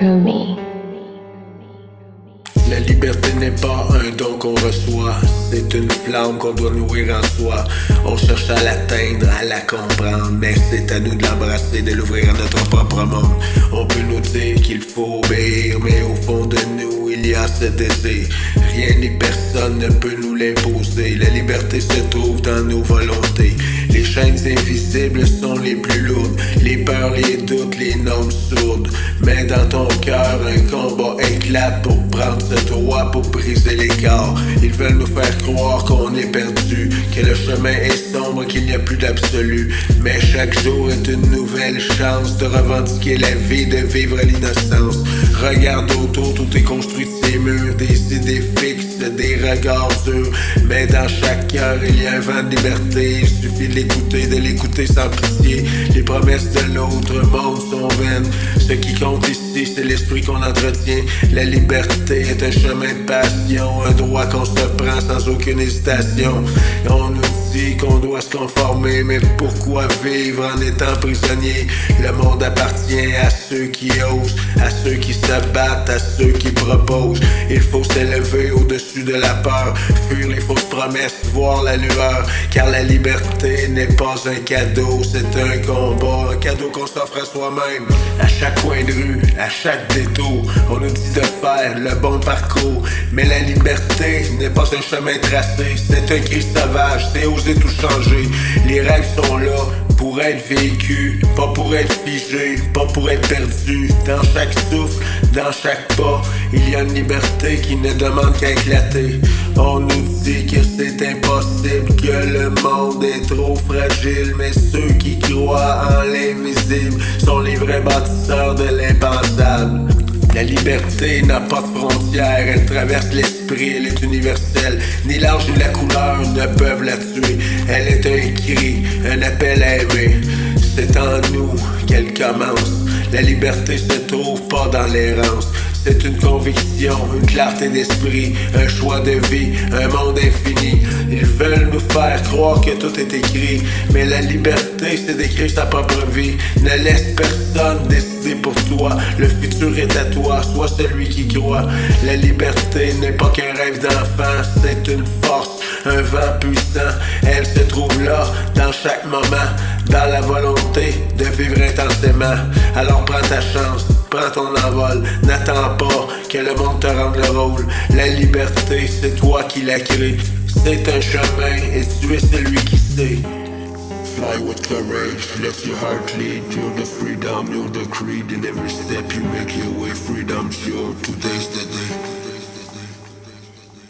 Rumi. La liberté n'est pas un don qu'on reçoit, c'est une flamme qu'on doit nourrir en soi. On cherche à l'atteindre, à la comprendre, mais c'est à nous de l'embrasser, de l'ouvrir à notre propre monde. On peut nous dire qu'il faut obéir, mais au fond de nous, il y a ce désir. Rien ni personne ne peut nous l'imposer. La liberté se trouve dans nos volontés. Les chaînes invisibles sont les plus lourdes, les peurs, les doutes, les normes sourdes. Mais dans ton cœur, un combat éclate pour prendre ce droit, pour briser l'écart. Ils veulent nous faire croire qu'on est perdu, que le chemin est sombre, qu'il n'y a plus d'absolu. Mais chaque jour est une nouvelle chance de revendiquer la vie, de vivre l'innocence. Regarde autour, tout est construit de ces murs, des idées fixes, des regards durs. Mais dans chaque cœur, il y a un vent de liberté. Il suffit de l'écouter sans pitié. Les promesses de l'autre monde sont vaines. Ce qui compte ici, c'est l'esprit qu'on entretient. La liberté est un chemin de passion, un droit qu'on se prend sans aucune hésitation. Et on nous dit qu'on doit se conformer, mais pourquoi vivre en étant prisonnier? Le monde appartient à ceux qui osent, à ceux qui se battent, à ceux qui proposent. Il faut s'élever au-dessus de la peur, fuir les fausses promesses, voir la lueur. Car la liberté n'est pas un cadeau, c'est un combat, un cadeau qu'on s'offre à soi-même. À chaque coin de rue, à chaque détour, on nous dit de faire le bon parcours. Mais la liberté n'est pas un chemin tracé, c'est un cri sauvage, c'est oser tout changer. Les rêves sont là pour être vécus, pas pour être figés, pas pour être perdus. Dans chaque souffle, dans chaque pas, il y a une liberté qui ne demande qu'à éclater. On nous dit que c'est impossible, que le monde est trop fragile, mais ceux qui croient en l'invisible sont les vrais bâtisseurs de l'impensable. La liberté n'a pas de frontières, elle traverse l'esprit, elle est universelle. Ni l'âge ni la couleur ne peuvent la tuer. Elle est un cri, un appel à aimer. C'est en nous qu'elle commence. La liberté se trouve pas dans l'errance. C'est une conviction, une clarté d'esprit, un choix de vie, un monde infini. Ils veulent nous faire croire que tout est écrit, mais la liberté c'est d'écrire sa propre vie. Ne laisse personne décider pour toi, le futur est à toi, sois celui qui croit. La liberté n'est pas qu'un rêve d'enfant, c'est une force, un vent puissant. Elle se trouve là, dans chaque moment, dans la volonté de vivre intensément. Alors prends ta chance, prends ton envol, n'attends pas que le monde te rende le rôle. La liberté, c'est toi qui la crée. C'est un chemin et tu es celui qui sait. Fly with courage, let your heart lead. You're the freedom, you're the creed. In every step you make your way, freedom sure. Today's the day.